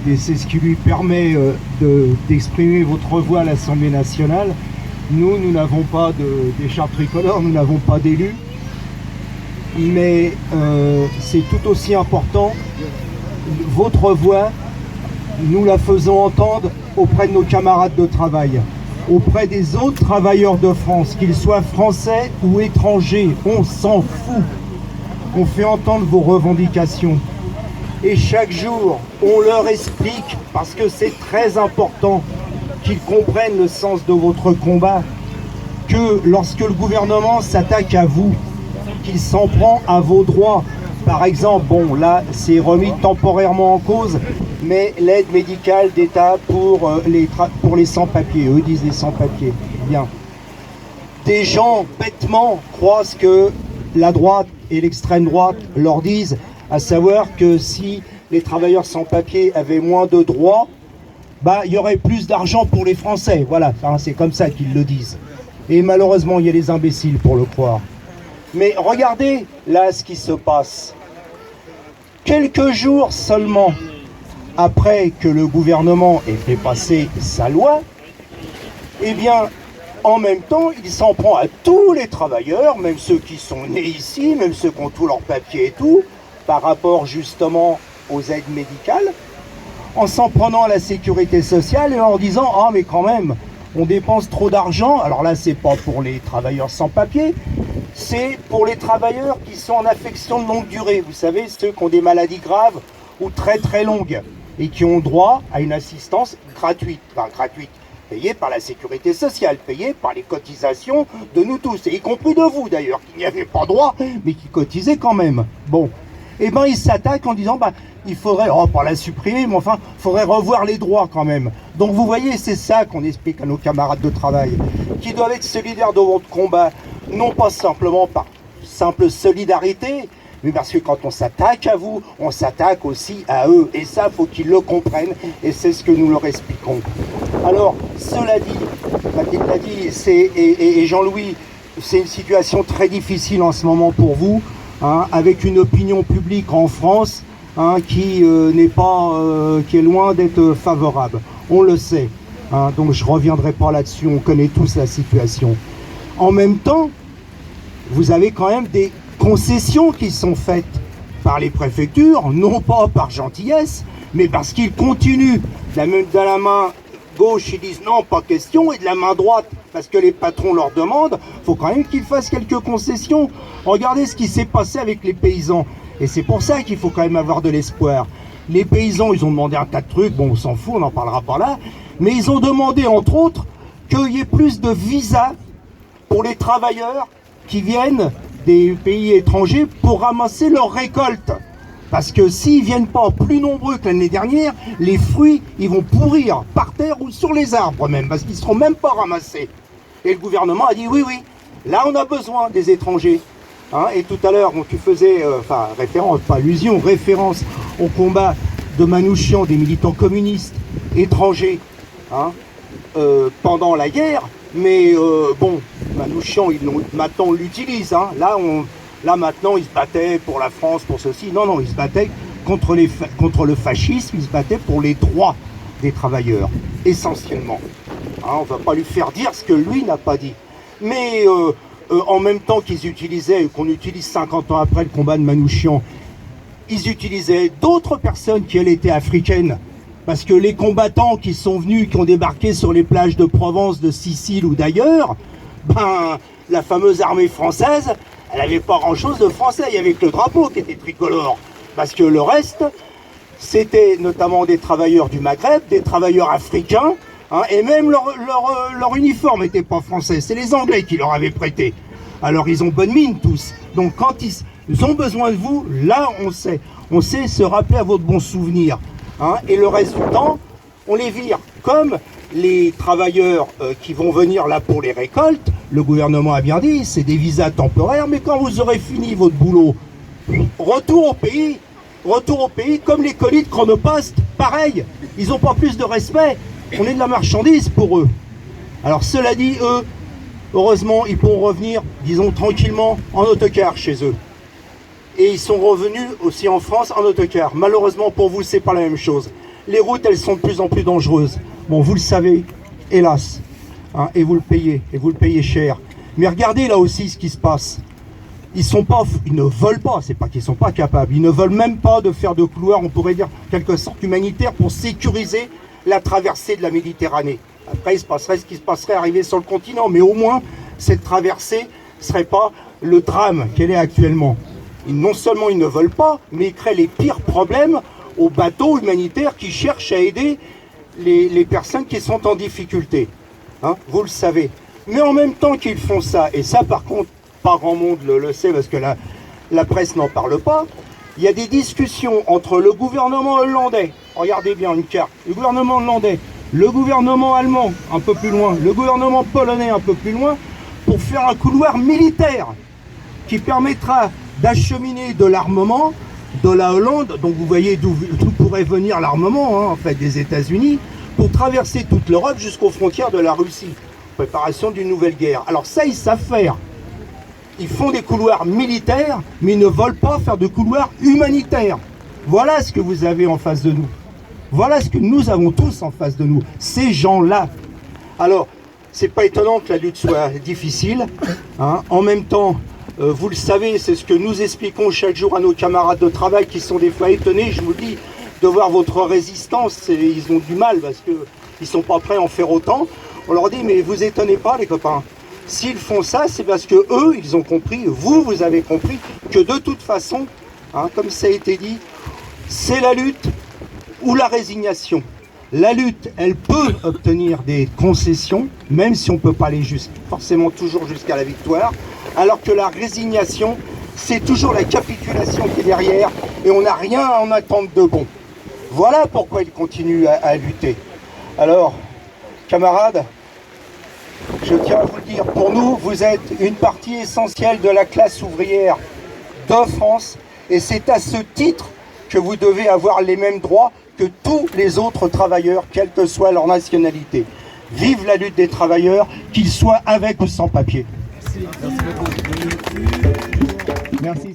et c'est ce qui lui permet d'exprimer votre voix à l'Assemblée nationale. Nous n'avons pas d'écharpe tricolore, nous n'avons pas d'élus, mais c'est tout aussi important. Votre voix, nous la faisons entendre auprès de nos camarades de travail, auprès des autres travailleurs de France, qu'ils soient français ou étrangers, on s'en fout. On fait entendre vos revendications. Et chaque jour, on leur explique, parce que c'est très important qu'ils comprennent le sens de votre combat, que lorsque le gouvernement s'attaque à vous, qu'il s'en prend à vos droits, par exemple, bon là c'est remis temporairement en cause, mais l'aide médicale d'État pour les sans-papiers, eux disent les sans-papiers, bien. Des gens bêtement croient ce que la droite et l'extrême droite leur disent, à savoir que si les travailleurs sans-papiers avaient moins de droits, il y aurait plus d'argent pour les Français. Voilà, enfin, c'est comme ça qu'ils le disent. Et malheureusement, il y a des imbéciles pour le croire. Mais regardez là ce qui se passe. Quelques jours seulement après que le gouvernement ait fait passer sa loi, eh bien, en même temps, il s'en prend à tous les travailleurs, même ceux qui sont nés ici, même ceux qui ont tous leurs papiers et tout, par rapport justement aux aides médicales, en s'en prenant à la sécurité sociale et en disant « Ah mais quand même, on dépense trop d'argent ». Alors là, c'est pas pour les travailleurs sans papier, c'est pour les travailleurs qui sont en affection de longue durée. Vous savez, ceux qui ont des maladies graves ou très très longues et qui ont droit à une assistance gratuite, payée par la sécurité sociale, payée par les cotisations de nous tous, et y compris de vous d'ailleurs, qui n'y avaient pas droit, mais qui cotisaient quand même. Bon. Eh bien, ils s'attaquent en disant, il faudrait, pas la supprimer, mais enfin, il faudrait revoir les droits quand même. Donc vous voyez, c'est ça qu'on explique à nos camarades de travail, qui doivent être solidaires de votre combat, non pas simplement par simple solidarité, mais parce que quand on s'attaque à vous, on s'attaque aussi à eux. Et ça, il faut qu'ils le comprennent, et c'est ce que nous leur expliquons. Alors, cela dit, Mathilde l'a dit, et Jean-Louis, c'est une situation très difficile en ce moment pour vous, avec une opinion publique en France qui est loin d'être favorable. On le sait, donc je ne reviendrai pas là-dessus, on connaît tous la situation. En même temps, vous avez quand même des concessions qui sont faites par les préfectures, non pas par gentillesse, mais parce qu'ils continuent de la main gauche, ils disent non, pas question, et de la main droite, parce que les patrons leur demandent, il faut quand même qu'ils fassent quelques concessions. Regardez ce qui s'est passé avec les paysans, et c'est pour ça qu'il faut quand même avoir de l'espoir. Les paysans, ils ont demandé un tas de trucs, bon on s'en fout, on n'en parlera pas là, mais ils ont demandé entre autres qu'il y ait plus de visas pour les travailleurs qui viennent des pays étrangers pour ramasser leurs récoltes. Parce que s'ils ne viennent pas plus nombreux que l'année dernière, les fruits, ils vont pourrir par terre ou sur les arbres même, parce qu'ils ne seront même pas ramassés. Et le gouvernement a dit oui, là on a besoin des étrangers. Et tout à l'heure, tu faisais, référence au combat de Manouchian, des militants communistes étrangers, pendant la guerre. Mais Manouchian, maintenant on l'utilise. Là maintenant, ils se battaient pour la France, pour ceci. Non, ils se battaient contre le fascisme, ils se battaient pour les droits des travailleurs, essentiellement. On ne va pas lui faire dire ce que lui n'a pas dit. Mais en même temps qu'ils utilisaient, qu'on utilise 50 ans après le combat de Manouchian, ils utilisaient d'autres personnes qui, elles, étaient africaines. Parce que les combattants qui sont venus, qui ont débarqué sur les plages de Provence, de Sicile ou d'ailleurs, la fameuse armée française, elle n'avait pas grand-chose de français, il y avait que le drapeau qui était tricolore. Parce que le reste, c'était notamment des travailleurs du Maghreb, des travailleurs africains, et même leur uniforme n'était pas français, c'est les Anglais qui leur avaient prêté. Alors ils ont bonne mine tous. Donc quand ils ont besoin de vous, là on sait se rappeler à votre bon souvenir. Et le reste du temps, on les vire. Comme les travailleurs qui vont venir là pour les récoltes, le gouvernement a bien dit, c'est des visas temporaires, mais quand vous aurez fini votre boulot, retour au pays, comme les colis de Chronopost, pareil, ils n'ont pas plus de respect, on est de la marchandise pour eux. Alors cela dit, eux, heureusement, ils pourront revenir, disons, tranquillement en autocar chez eux. Et ils sont revenus aussi en France en autocar. Malheureusement pour vous, c'est pas la même chose. Les routes, elles sont de plus en plus dangereuses. Bon, vous le savez, hélas, hein, et vous le payez cher. Mais regardez là aussi ce qui se passe. Ils ne veulent pas, c'est pas qu'ils sont pas capables, ils ne veulent même pas de faire de couloirs, on pourrait dire, en quelque sorte humanitaire pour sécuriser la traversée de la Méditerranée. Après, il se passerait ce qui se passerait arrivé sur le continent, mais au moins, cette traversée ne serait pas le drame qu'elle est actuellement. Non seulement ils ne veulent pas, mais ils créent les pires problèmes aux bateaux humanitaires qui cherchent à aider les personnes qui sont en difficulté. Hein, vous le savez. Mais en même temps qu'ils font ça, et ça par contre, pas grand monde le sait parce que la presse n'en parle pas, il y a des discussions entre le gouvernement hollandais, regardez bien une carte, le gouvernement hollandais, le gouvernement allemand un peu plus loin, le gouvernement polonais un peu plus loin, pour faire un couloir militaire qui permettra d'acheminer de l'armement de la Hollande, donc vous voyez d'où pourrait venir l'armement, hein, en fait, des États-Unis, pour traverser toute l'Europe jusqu'aux frontières de la Russie. Préparation d'une nouvelle guerre. Alors ça, ils savent faire. Ils font des couloirs militaires, mais ils ne veulent pas faire de couloirs humanitaires. Voilà ce que vous avez en face de nous. Voilà ce que nous avons tous en face de nous. Ces gens-là. Alors, c'est pas étonnant que la lutte soit difficile. Hein. En même temps, vous le savez, c'est ce que nous expliquons chaque jour à nos camarades de travail qui sont des fois étonnés, je vous le dis, de voir votre résistance. Et ils ont du mal parce qu'ils ne sont pas prêts à en faire autant. On leur dit, mais vous étonnez pas les copains. S'ils font ça, c'est parce que eux, ils ont compris, vous avez compris, que de toute façon, hein, comme ça a été dit, c'est la lutte ou la résignation. La lutte, elle peut obtenir des concessions, même si on ne peut pas aller forcément toujours jusqu'à la victoire, alors que la résignation, c'est toujours la capitulation qui est derrière, et on n'a rien à en attendre de bon. Voilà pourquoi ils continuent à lutter. Alors, camarades, je tiens à vous le dire, pour nous, vous êtes une partie essentielle de la classe ouvrière de France, et c'est à ce titre que vous devez avoir les mêmes droits que tous les autres travailleurs, quelle que soit leur nationalité. Vive la lutte des travailleurs, qu'ils soient avec ou sans papier. Merci.